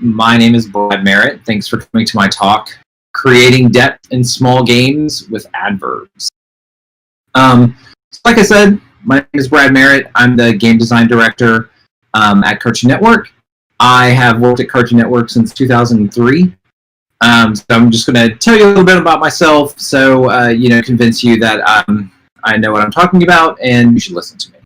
My name is Brad Merritt. Thanks for coming to my talk, Creating Depth in Small Games with Adverbs. Like I said, my name is Brad Merritt. I'm the Game Design Director at Cartoon Network. I have worked at Cartoon Network since 2003. So I'm just going to tell you a little bit about myself so, convince you that I know what I'm talking about and you should listen to me.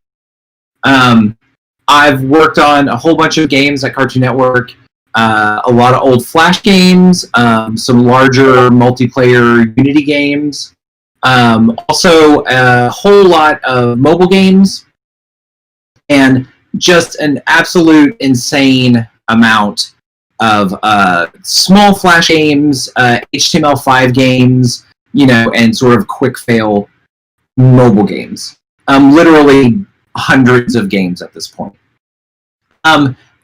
I've worked on a whole bunch of games at Cartoon Network, a lot of old Flash games, some larger multiplayer Unity games, also a whole lot of mobile games, and just an absolute insane amount of small Flash games, HTML5 games, and sort of quick fail mobile games. Literally hundreds of games at this point.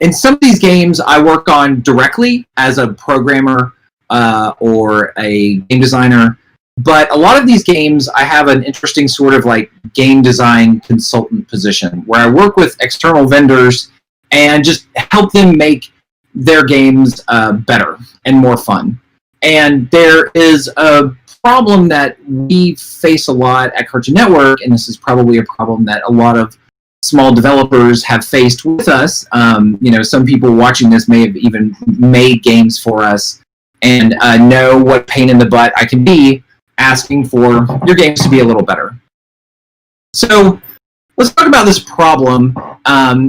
In some of these games, I work on directly as a programmer or a game designer, but a lot of these games, I have an interesting sort of like game design consultant position where I work with external vendors and just help them make their games better and more fun. And there is a problem that we face a lot at Cartoon Network, and this is probably a problem that a lot of small developers have faced with us. Some people watching this may have even made games for us and know what pain in the butt I can be asking for your games to be a little better. So let's talk about this problem.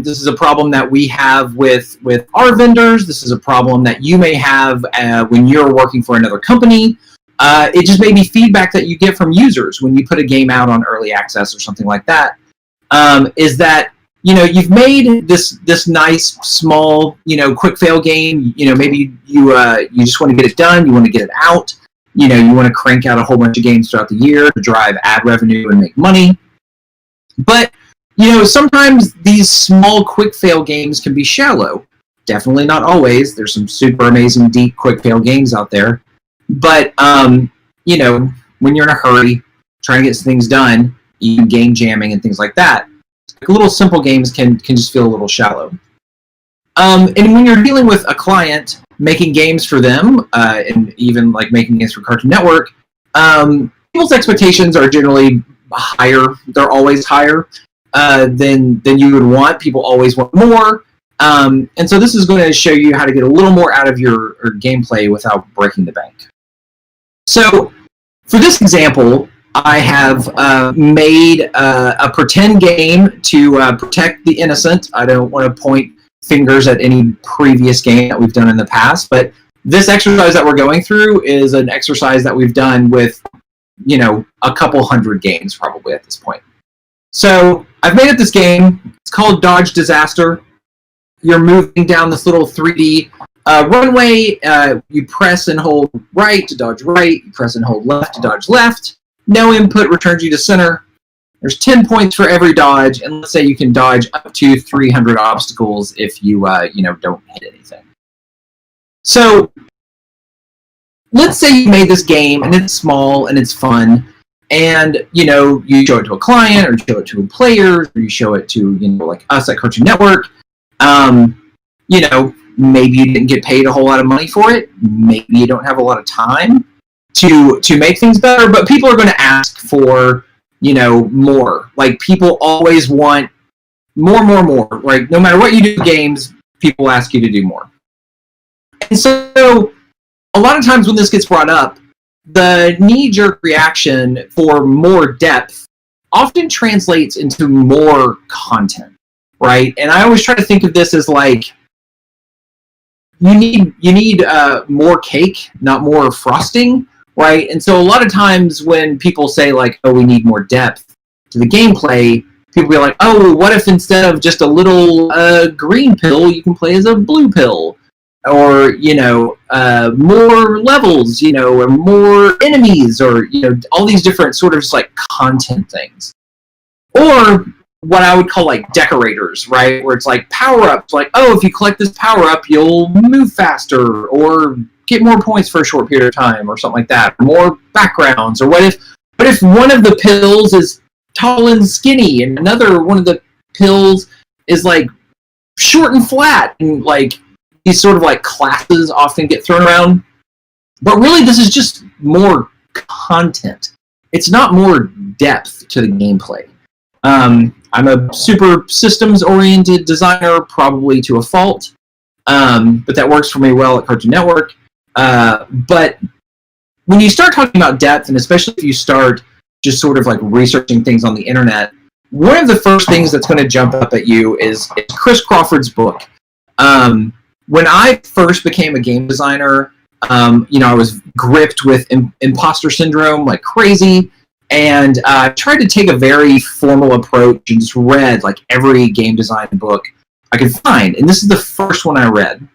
This is a problem that we have with our vendors. This is a problem that you may have when you're working for another company. It just may be feedback that you get from users when you put a game out on early access or something like that. Is that you've made this nice small quick fail game. Maybe you just want to get it done. You want to get it out. You want to crank out a whole bunch of games throughout the year to drive ad revenue and make money. But sometimes these small quick fail games can be shallow. Definitely not always. There's some super amazing deep quick fail games out there. But when you're in a hurry trying to get things done, even game jamming and things like that, like little simple games can just feel a little shallow. And when you're dealing with a client making games for them, and even like making games for Cartoon Network, people's expectations are generally higher. They're always higher than you would want. People always want more. And so this is going to show you how to get a little more out of your gameplay without breaking the bank. So for this example, I have made a pretend game to protect the innocent. I don't want to point fingers at any previous game that we've done in the past, but this exercise that we're going through is an exercise that we've done with, a couple hundred games probably at this point. So I've made up this game. It's called Dodge Disaster. You're moving down this little 3D runway. You press and hold right to dodge right. You press and hold left to dodge left. No input returns you to center. There's 10 points for every dodge, and let's say you can dodge up to 300 obstacles if you don't hit anything. So let's say you made this game and it's small and it's fun, and you show it to a client or you show it to players or you show it to like us at Cartoon Network. Maybe you didn't get paid a whole lot of money for it. Maybe you don't have a lot of time to make things better, but people are going to ask for more. Like, people always want more. Right? No matter what you do in games, people ask you to do more. And so a lot of times when this gets brought up, the knee-jerk reaction for more depth often translates into more content, right? And I always try to think of this as like, you need more cake, not more frosting, right? And so a lot of times when people say like, oh, we need more depth to the gameplay, people be like, oh, what if instead of just a little green pill, you can play as a blue pill? Or, more levels, or more enemies, or, all these different sort of just like content things. Or what I would call like decorators, right? Where it's like power-ups, like, oh, if you collect this power-up, you'll move faster, or get more points for a short period of time, or something like that. More backgrounds, or what if one of the pills is tall and skinny, and another one of the pills is like short and flat, and like these sort of like classes often get thrown around. But really, this is just more content. It's not more depth to the gameplay. I'm a super systems-oriented designer, probably to a fault, but that works for me well at Cartoon Network. But when you start talking about depth, and especially if you start just sort of like researching things on the internet, one of the first things that's going to jump up at you is Chris Crawford's book. When I first became a game designer, I was gripped with imposter syndrome like crazy, and tried to take a very formal approach and just read like every game design book I could find. And this is the first one I read.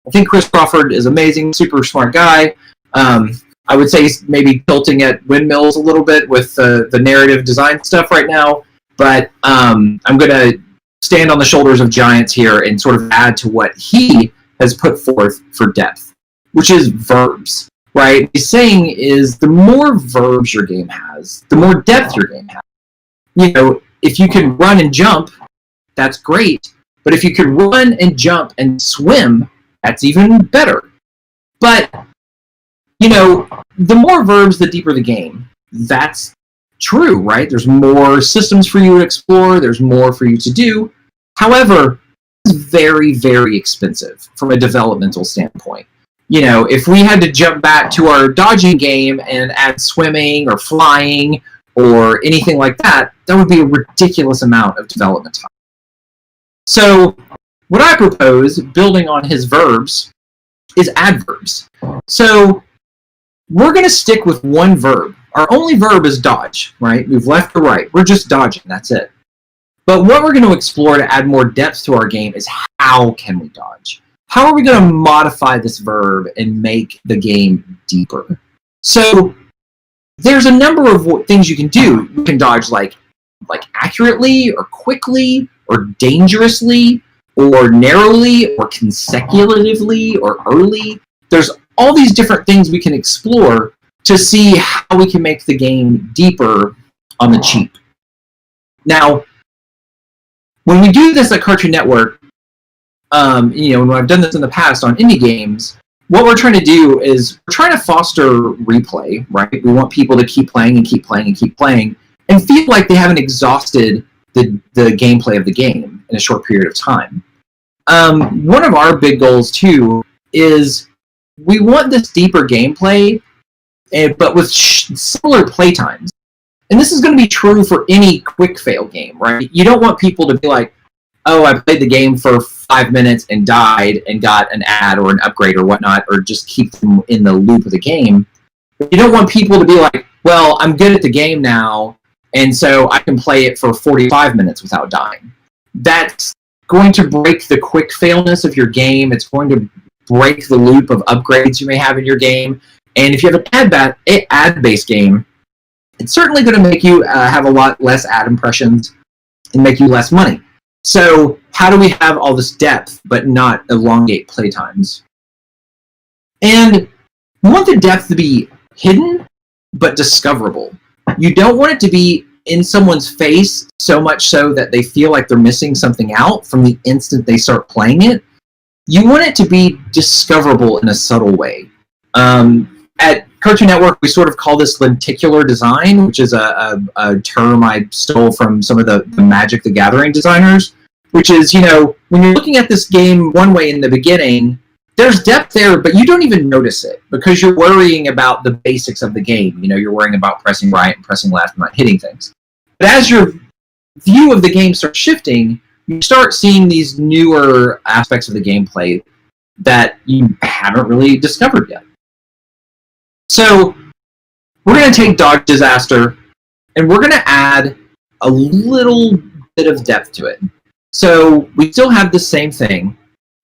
I think Chris Crawford is amazing, super smart guy. I would say he's maybe tilting at windmills a little bit with the narrative design stuff right now, but I'm going to stand on the shoulders of giants here and sort of add to what he has put forth for depth, which is verbs, right? What he's saying is the more verbs your game has, the more depth your game has. If you can run and jump, that's great, but if you can run and jump and swim, that's even better. But the more verbs, the deeper the game. That's true, right? There's more systems for you to explore. There's more for you to do. However, it's very, very expensive from a developmental standpoint. If we had to jump back to our dodging game and add swimming or flying or anything like that, that would be a ridiculous amount of development time. So what I propose, building on his verbs, is adverbs. So we're going to stick with one verb. Our only verb is dodge, right? Move left or right. We're just dodging. That's it. But what we're going to explore to add more depth to our game is how can we dodge? How are we going to modify this verb and make the game deeper? So there's a number of things you can do. You can dodge like accurately or quickly or dangerously or narrowly or consecutively or early. There's all these different things we can explore to see how we can make the game deeper on the cheap. Now, when we do this at Cartoon Network, when I've done this in the past on indie games, what we're trying to do is we're trying to foster replay, right? We want people to keep playing and keep playing and keep playing and feel like they haven't exhausted the gameplay of the game in a short period of time. One of our big goals, too, is we want this deeper gameplay, but with similar playtimes. And this is going to be true for any quick fail game, right? You don't want people to be like, oh, I played the game for 5 minutes and died and got an ad or an upgrade or whatnot, or just keep them in the loop of the game. But you don't want people to be like, well, I'm good at the game now, and so I can play it for 45 minutes without dying. That's going to break the quick failness of your game. It's going to break the loop of upgrades you may have in your game. And if you have an ad-based game, it's certainly going to make you have a lot less ad impressions and make you less money. So how do we have all this depth but not elongate playtimes? And we want the depth to be hidden but discoverable. You don't want it to be in someone's face so much so that they feel like they're missing something out from the instant they start playing it. You want it to be discoverable in a subtle way. At Cartoon Network, we sort of call this lenticular design, which is a term I stole from some of the Magic the Gathering designers, which is, when you're looking at this game one way in the beginning, there's depth there, but you don't even notice it because you're worrying about the basics of the game. You're worrying about pressing right and pressing left and not hitting things. But as your view of the game starts shifting, you start seeing these newer aspects of the gameplay that you haven't really discovered yet. So we're going to take Dodge Disaster, and we're going to add a little bit of depth to it. So we still have the same thing,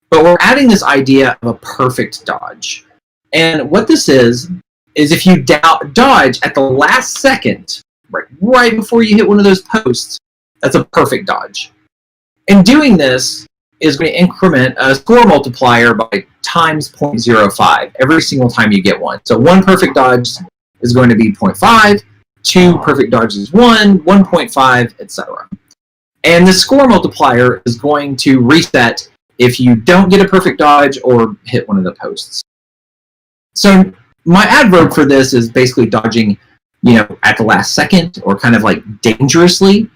but we're adding this idea of a perfect dodge. And what this is if you dodge at the last second, right before you hit one of those posts, that's a perfect dodge. And doing this is going to increment a score multiplier by times 0.05 every single time you get one. So one perfect dodge is going to be 0.5, two perfect dodges is 1, 1.5, etc. And the score multiplier is going to reset if you don't get a perfect dodge or hit one of the posts. So my adverb for this is basically dodging, at the last second or kind of like dangerously.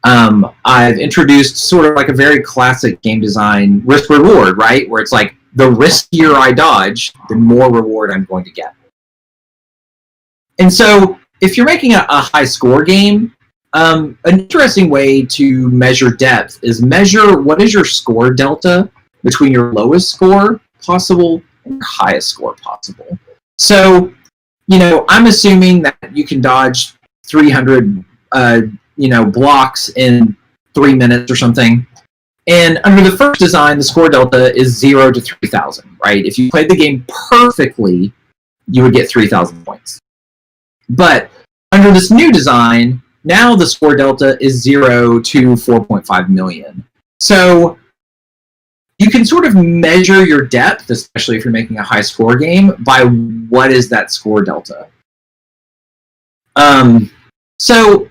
I've introduced sort of like a very classic game design risk reward, right? Where it's like the riskier I dodge, the more reward I'm going to get. And so if you're making a high score game, an interesting way to measure depth is measure what is your score delta between your lowest score possible and your highest score possible. So, I'm assuming that you can dodge 300, blocks in 3 minutes or something. And under the first design, the score delta is 0 to 3,000, right? If you played the game perfectly, you would get 3,000 points. But under this new design, now the score delta is 0 to 4.5 million. So you can sort of measure your depth, especially if you're making a high score game, by what is that score delta. So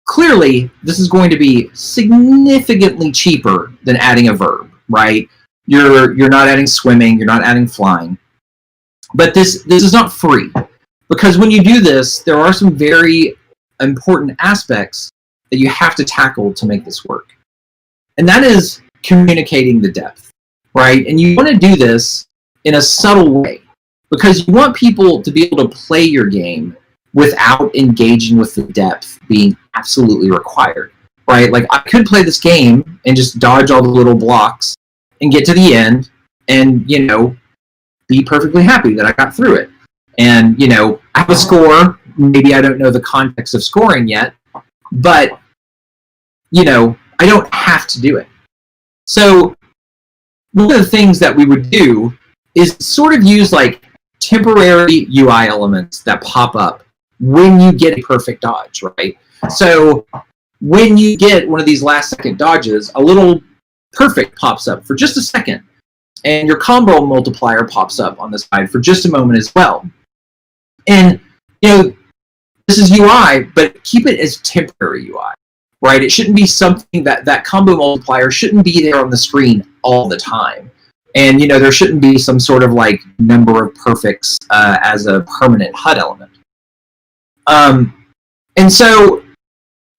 clearly, this is going to be significantly cheaper than adding a verb, right? You're not adding swimming, you're not adding flying. But this is not free. Because when you do this, there are some very important aspects that you have to tackle to make this work. And that is communicating the depth, right? And you want to do this in a subtle way because you want people to be able to play your game without engaging with the depth being absolutely required, right? Like I could play this game and just dodge all the little blocks and get to the end and, be perfectly happy that I got through it. And, I have a score. Maybe I don't know the context of scoring yet, but, I don't have to do it. So one of the things that we would do is sort of use like temporary UI elements that pop up when you get a perfect dodge, right? So when you get one of these last second dodges, a little perfect pops up for just a second, and your combo multiplier pops up on the side for just a moment as well. And, this is UI, but keep it as temporary UI, right? It shouldn't be something that combo multiplier shouldn't be there on the screen all the time. And, there shouldn't be some sort of like number of perfects as a permanent HUD element. And so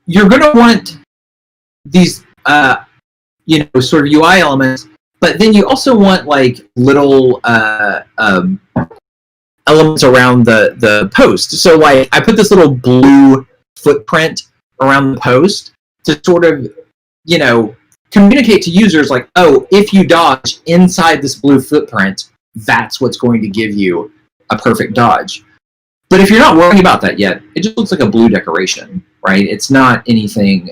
you're going to want these, sort of UI elements, but then you also want like little elements around the post. So like I put this little blue footprint around the post to sort of, communicate to users like, oh, if you dodge inside this blue footprint, that's what's going to give you a perfect dodge. But if you're not worrying about that yet, it just looks like a blue decoration, right? It's not anything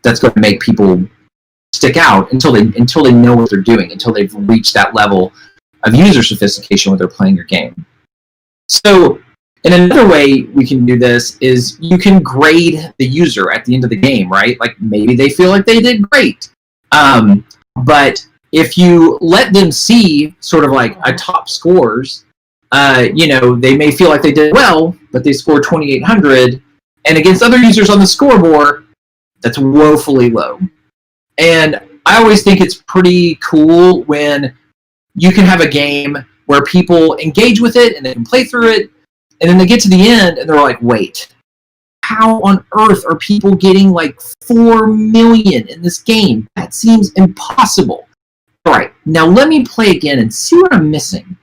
that's going to make people stick out until they know what they're doing, until they've reached that level of user sophistication when they're playing your game. So, and another way we can do this is you can grade the user at the end of the game, right? Like maybe they feel like they did great. But if you let them see sort of like a top scores, they may feel like they did well, but they scored 2,800, and against other users on the scoreboard, that's woefully low. And I always think it's pretty cool when you can have a game where people engage with it and they can play through it, and then they get to the end and they're like, wait, how on earth are people getting like 4 million in this game? That seems impossible. All right, now let me play again and see what I'm missing.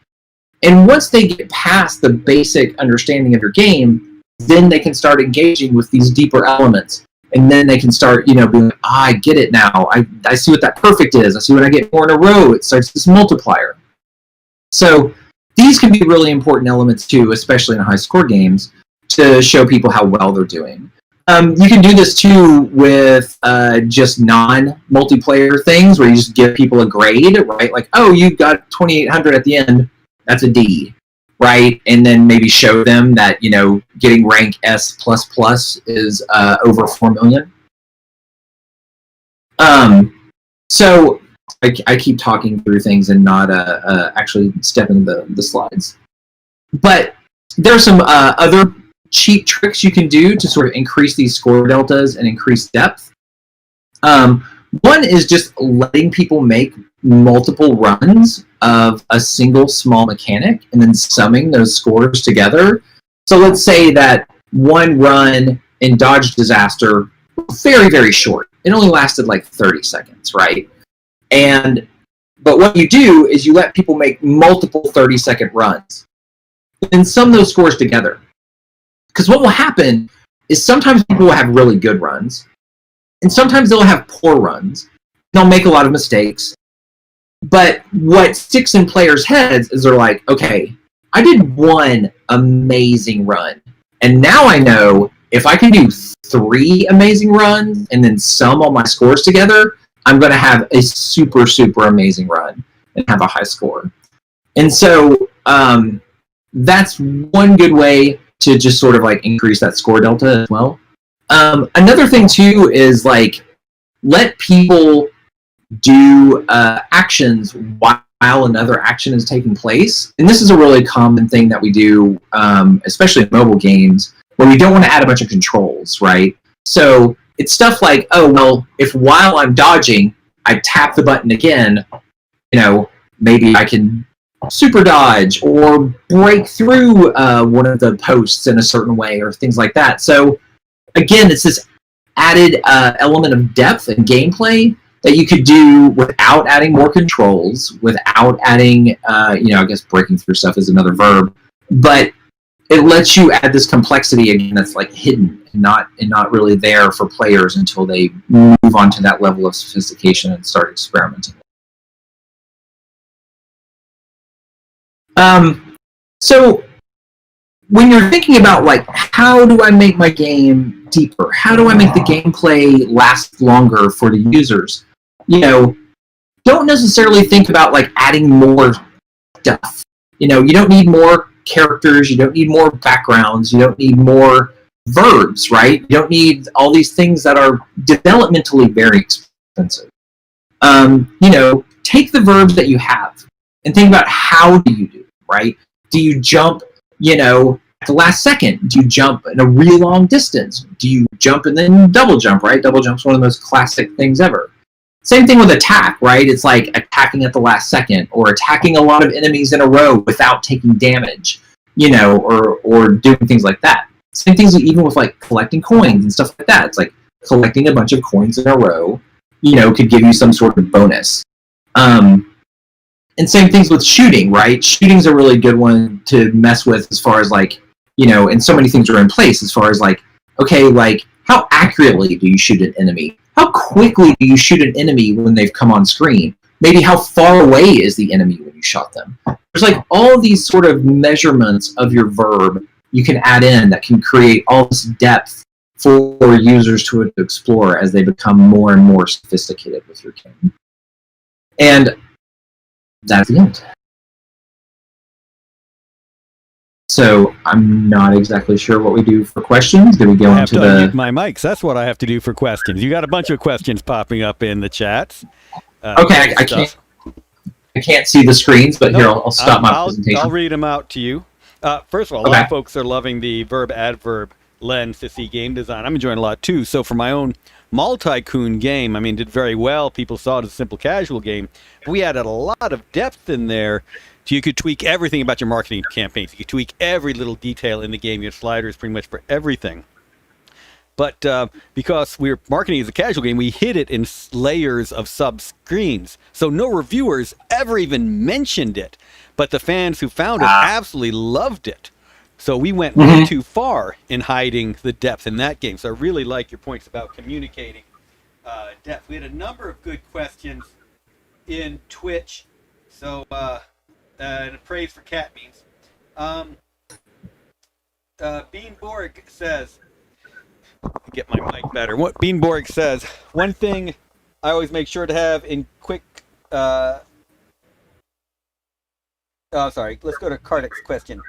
And once they get past the basic understanding of your game, then they can start engaging with these deeper elements. And then they can start, being like, I get it now. I see what that perfect is. I see when I get more in a row, it starts this multiplier. So these can be really important elements too, especially in high score games, to show people how well they're doing. You can do this too with just non-multiplayer things where you just give people a grade, right? Like, oh, you got 2,800 at the end. That's a D, right? And then maybe show them that, getting rank S++ is over 4 million. So I keep talking through things and not actually stepping the slides. But there are some other cheap tricks you can do to sort of increase these score deltas and increase depth. One One is just letting people make multiple runs of a single small mechanic and then summing those scores together. So let's say that one run in Dodge Disaster was very, very short. It only lasted like 30 seconds, right? But what you do is you let people make multiple 30-second runs and sum those scores together. Because what will happen is sometimes people will have really good runs, and sometimes they'll have poor runs. They'll make a lot of mistakes. But what sticks in players' heads is they're like, okay, I did one amazing run, and now I know if I can do 3 amazing runs and then sum all my scores together, I'm going to have a super, super amazing run and have a high score. And so that's one good way to just sort of like increase that score delta as well. Another thing too is like let people do actions while another action is taking place. And this is a really common thing that we do, especially in mobile games, where we don't want to add a bunch of controls, right? So it's stuff like, oh, well, if while I'm dodging, I tap the button again, maybe I can super dodge or break through one of the posts in a certain way or things like that. So again, it's this added element of depth and gameplay that you could do without adding more controls, without adding, I guess breaking through stuff is another verb, but it lets you add this complexity again that's like hidden and not really there for players until they move on to that level of sophistication and start experimenting. So when you're thinking about like how do I make my game deeper? How do I make the gameplay last longer for the users? Don't necessarily think about like adding more stuff. You don't need more characters, you don't need more backgrounds, you don't need more verbs, right? You don't need all these things that are developmentally very expensive. Take the verbs that you have and think about how do you do it, right? Do you jump, at the last second? Do you jump in a really long distance? Do you jump and then double jump, right? Double jump's one of the most classic things ever. Same thing with attack, right? It's like attacking at the last second or attacking a lot of enemies in a row without taking damage, or doing things like that. Same things even with like collecting coins and stuff like that. It's like collecting a bunch of coins in a row, could give you some sort of bonus. And same things with shooting, right? Shooting's a really good one to mess with as far as like, and so many things are in place as far as like, okay, like how accurately do you shoot an enemy? How quickly do you shoot an enemy when they've come on screen? Maybe how far away is the enemy when you shot them? There's like all these sort of measurements of your verb you can add in that can create all this depth for users to explore as they become more and more sophisticated with your game. And that's the end. So I'm not exactly sure what we do for questions. Do we go into the... I have to unmute my mics. That's what I have to do for questions. You got a bunch of questions popping up in the chats. Okay, I can't see the screens, but here, I'll stop my presentation. I'll read them out to you. First of all, a lot of folks are loving the verb-adverb lens to see game design. I'm enjoying a lot, too. So for my own Multi-Coon game, did very well. People saw it as a simple casual game. We added a lot of depth in there. So you could tweak everything about your marketing campaigns. You could tweak every little detail in the game. You have sliders pretty much for everything. But because we were marketing as a casual game, we hid it in layers of sub-screens. So no reviewers ever even mentioned it. But the fans who found it absolutely loved it. So we went way too far in hiding the depth in that game. So I really like your points about communicating depth. We had a number of good questions in Twitch. So... praise for cat memes. Beanborg says, get my mic better. What Beanborg says, one thing I always make sure to have in quick, let's go to Kardic's question.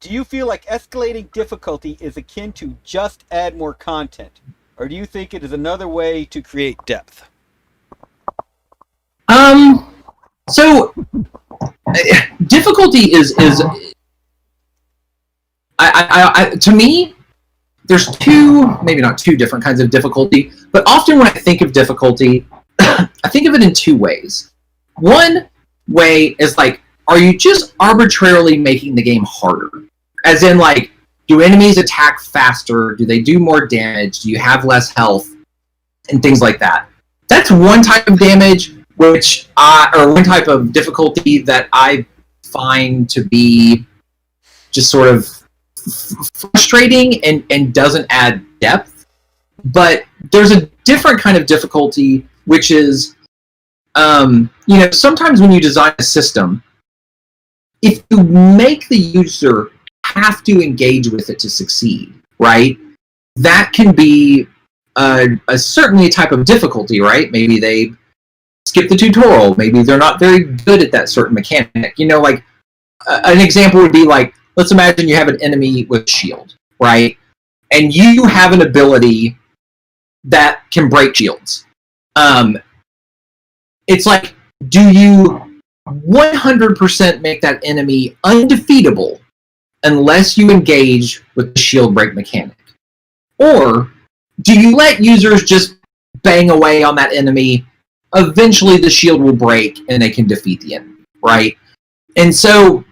Do you feel like escalating difficulty is akin to just add more content? Or do you think it is another way to create depth? So difficulty is to me, there's two, maybe not two different kinds of difficulty, but often when I think of difficulty, I think of it in two ways. One way is like, are you just arbitrarily making the game harder? As in, like, do enemies attack faster? Do they do more damage? Do you have less health? And things like that. That's one type of damage, or one type of difficulty that I find to be just sort of frustrating and doesn't add depth. But there's a different kind of difficulty, which is, sometimes when you design a system, if you make the user have to engage with it to succeed, right? That can be certainly a type of difficulty, right? Maybe they skip the tutorial. Maybe they're not very good at that certain mechanic. Like an example would be like, let's imagine you have an enemy with shield, right? And you have an ability that can break shields. It's like, do you 100% make that enemy undefeatable unless you engage with the shield break mechanic? Or do you let users just bang away on that enemy? Eventually the shield will break and they can defeat the enemy, right? And so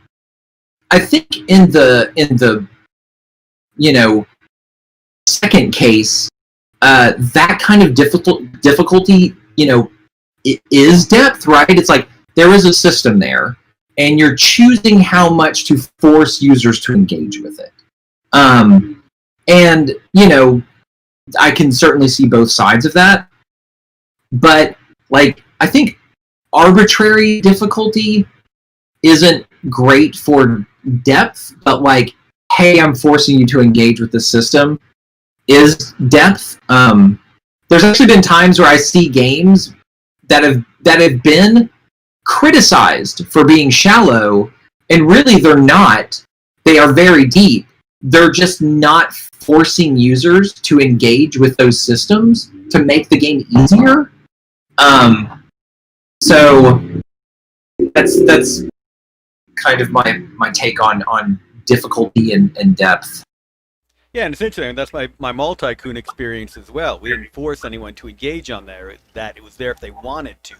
I think in the second case, that kind of difficulty, it is depth, right? It's like there is a system there, and you're choosing how much to force users to engage with it. And I can certainly see both sides of that, but like I think arbitrary difficulty isn't great for depth, but like, hey, I'm forcing you to engage with the system is depth. There's actually been times where I see games that have been criticized for being shallow, and really they're not. They are very deep. They're just not forcing users to engage with those systems to make the game easier. So that's kind of my take on difficulty and depth. Yeah, and it's interesting. That's my multi-coon experience as well. We didn't force anyone to engage on that. It was there if they wanted to.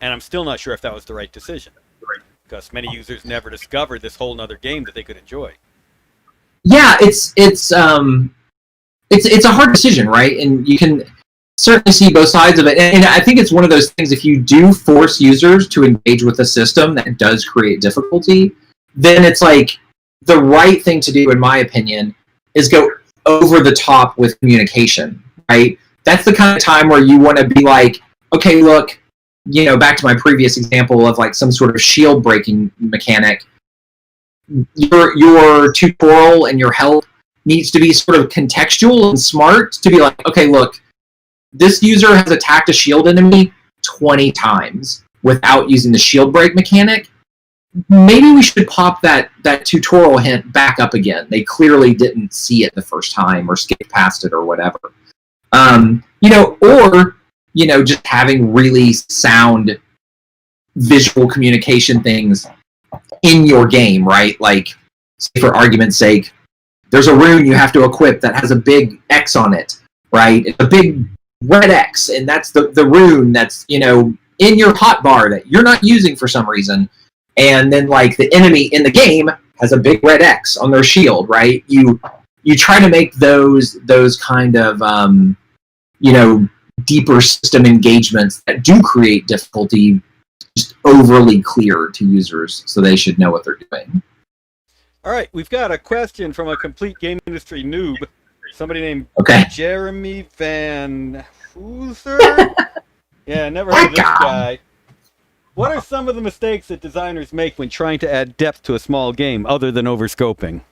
And I'm still not sure if that was the right decision. Because many users never discovered this whole other game that they could enjoy. Yeah, it's a hard decision, right? And you can certainly see both sides of it. And I think it's one of those things, if you do force users to engage with a system that does create difficulty, then it's like the right thing to do, in my opinion, is go over the top with communication, right? That's the kind of time where you want to be like, okay, look, back to my previous example of like some sort of shield breaking mechanic. Your tutorial and your help needs to be sort of contextual and smart to be like, okay, look, this user has attacked a shield enemy 20 times without using the shield break mechanic. Maybe we should pop that tutorial hint back up again. They clearly didn't see it the first time or skipped past it or whatever. Or just having really sound visual communication things in your game, right? Like, say for argument's sake, there's a rune you have to equip that has a big X on it, right? It's a big red X, and that's the rune that's, in your hotbar that you're not using for some reason. And then, like, the enemy in the game has a big red X on their shield, right? You try to make those kind of, deeper system engagements that do create difficulty just overly clear to users, so they should know what they're doing. All right, we've got a question from a complete game industry noob, somebody named Jeremy Van Hooser. Yeah, never heard of this guy. What are some of the mistakes that designers make when trying to add depth to a small game, other than overscoping?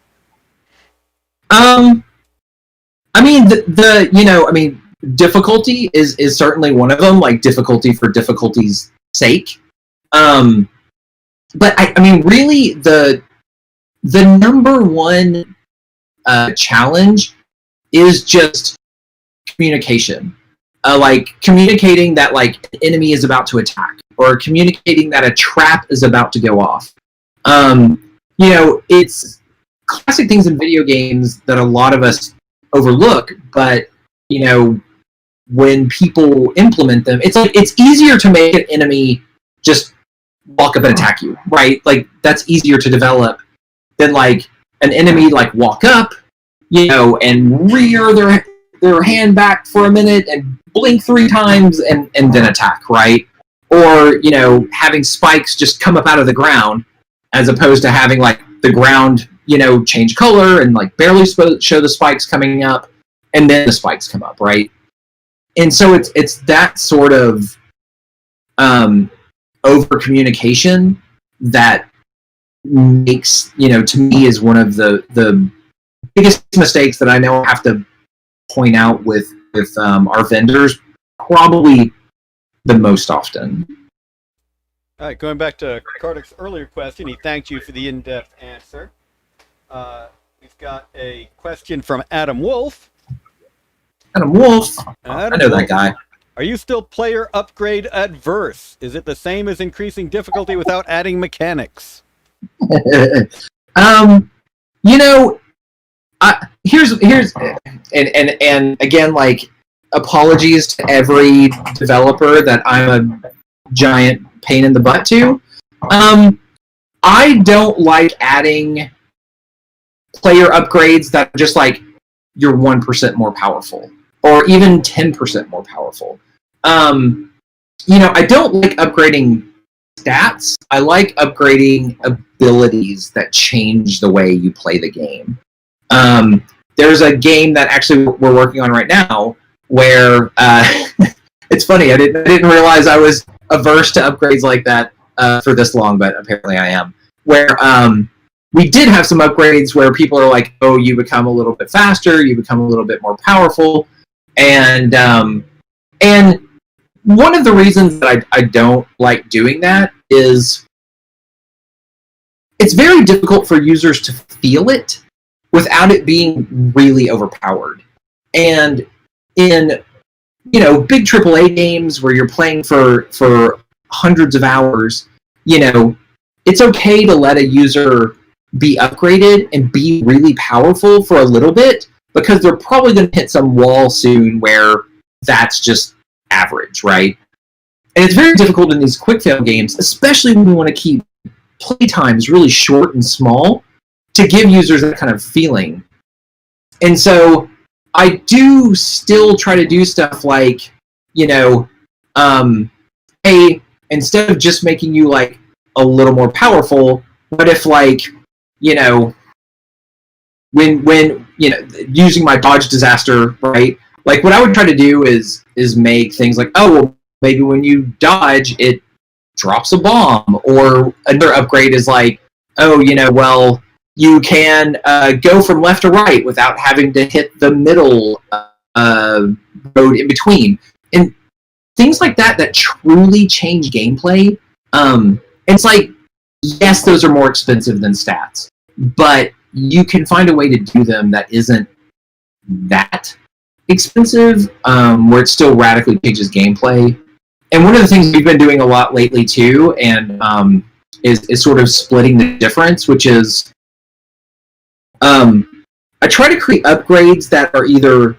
Difficulty is certainly one of them, like difficulty for difficulty's sake. But really the number one challenge is just communication. Like communicating that like an enemy is about to attack, or communicating that a trap is about to go off. It's classic things in video games that a lot of us overlook, but when people implement them, it's easier to make an enemy just walk up and attack you, right? Like that's easier to develop than like an enemy like walk up, and rear their hand back for a minute and blink 3 times and then attack, right? Or having spikes just come up out of the ground, as opposed to having like the ground change color and like barely show the spikes coming up and then the spikes come up, right? And so it's that sort of over communication that makes to me is one of the biggest mistakes that I know I have to point out with our vendors, probably the most often. All right, going back to Kartik's earlier question, he thanked you for the in-depth answer. We've got a question from Adam Wolf. Adam Wolf. I know that guy. Are you still player upgrade adverse? Is it the same as increasing difficulty without adding mechanics? Here's and again, like, apologies to every developer that I'm a giant pain in the butt to. I don't like adding player upgrades that are just like you're 1% more powerful or even 10% more powerful. I don't like upgrading stats. I like upgrading abilities that change the way you play the game. There's a game that actually we're working on right now where it's funny. I didn't realize I was averse to upgrades like that for this long, but apparently I am. Where we did have some upgrades where people are like, "Oh, you become a little bit faster, you become a little bit more powerful," and one of the reasons that I don't like doing that is it's very difficult for users to feel it without it being really overpowered. And in big AAA games where you're playing for hundreds of hours, it's okay to let a user be upgraded and be really powerful for a little bit, because they're probably going to hit some wall soon where that's just average, right? And it's very difficult in these quick fail games, especially when we want to keep play times really short and small, to give users that kind of feeling. And so I do still try to do stuff like, hey, instead of just making you like a little more powerful, what if like, when using my dodge disaster, right? Like what I would try to do is make things like, oh, well, maybe when you dodge, it drops a bomb. Or another upgrade is like, oh, well, you can go from left to right without having to hit the middle road in between. And things like that truly change gameplay. It's like, yes, those are more expensive than stats, but you can find a way to do them that isn't that expensive, where it still radically changes gameplay. And one of the things we've been doing a lot lately too, and is sort of splitting the difference, which is I try to create upgrades that are either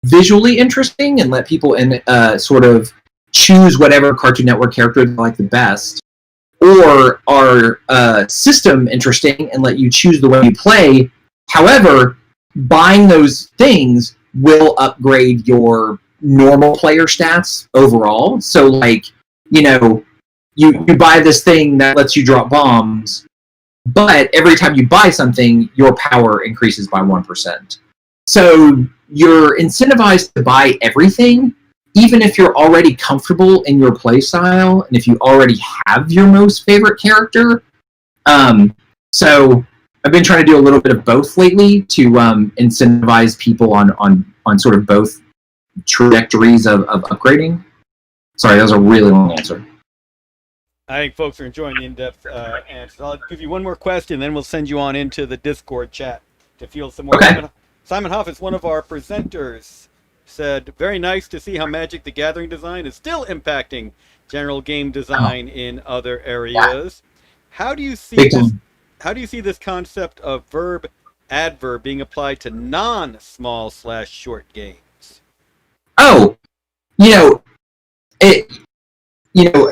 visually interesting and let people sort of choose whatever Cartoon Network character they like the best, or are system interesting and let you choose the way you play. However, buying those things will upgrade your normal player stats overall. So, like, you buy this thing that lets you drop bombs, but every time you buy something, your power increases by 1%. So you're incentivized to buy everything, even if you're already comfortable in your playstyle and if you already have your most favorite character. So I've been trying to do a little bit of both lately to incentivize people on sort of both trajectories of upgrading. Sorry, that was a really long answer. I think folks are enjoying the in-depth answers. I'll give you one more question, then we'll send you on into the Discord chat to field some more. Okay. Simon Hoff is one of our presenters. Said, very nice to see how Magic the Gathering design is still impacting general game design in other areas. How do you see this? How do you see this concept of verb adverb being applied to non-small/short games? Oh, you know, it. You know,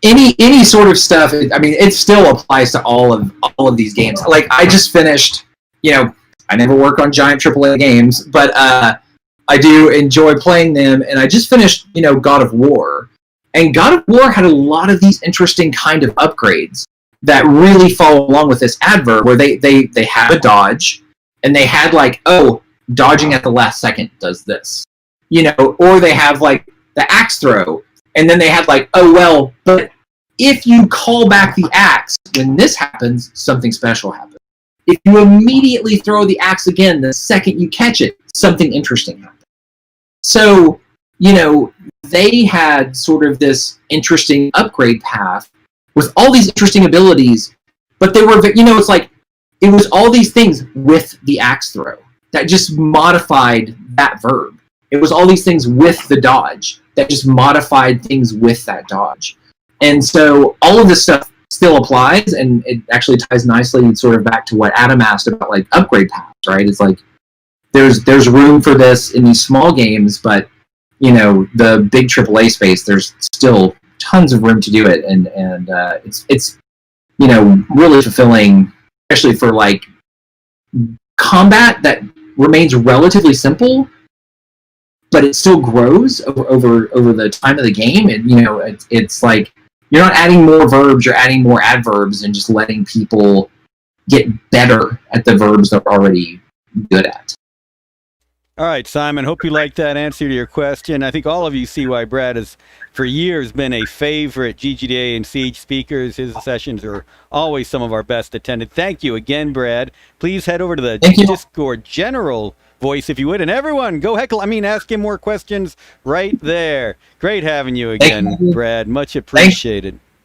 any sort of stuff. I mean, it still applies to all of these games. Like I just finished. I never work on giant AAA games, but I do enjoy playing them. And I just finished, God of War, and God of War had a lot of these interesting kind of upgrades that really follow along with this adverb, where they have a dodge, and they had like, oh, dodging at the last second does this, or they have like the axe throw. And then they had like, oh, well, but if you call back the axe, when this happens, something special happens. If you immediately throw the axe again the second you catch it, something interesting happens. So, they had sort of this interesting upgrade path with all these interesting abilities, but they were, it's like, it was all these things with the axe throw that just modified that verb. It was all these things with the dodge that just modified things with that dodge. And so all of this stuff still applies, and it actually ties nicely sort of back to what Adam asked about like upgrade paths, right? It's like there's room for this in these small games, but the big AAA space, there's still tons of room to do it, and it's really fulfilling, especially for like combat that remains relatively simple, but it still grows over the time of the game. And it's like you're not adding more verbs, you're adding more adverbs, and just letting people get better at the verbs they're already good at. All right, Simon, hope you liked that answer to your question. I think all of you see why Brad has for years been a favorite GGDA and Siege speakers. His sessions are always some of our best attended. Thank you again, Brad. Please head over to the Discord general voice, if you would, and everyone go ask him more questions right there. Great having you again, Brad. Much appreciated.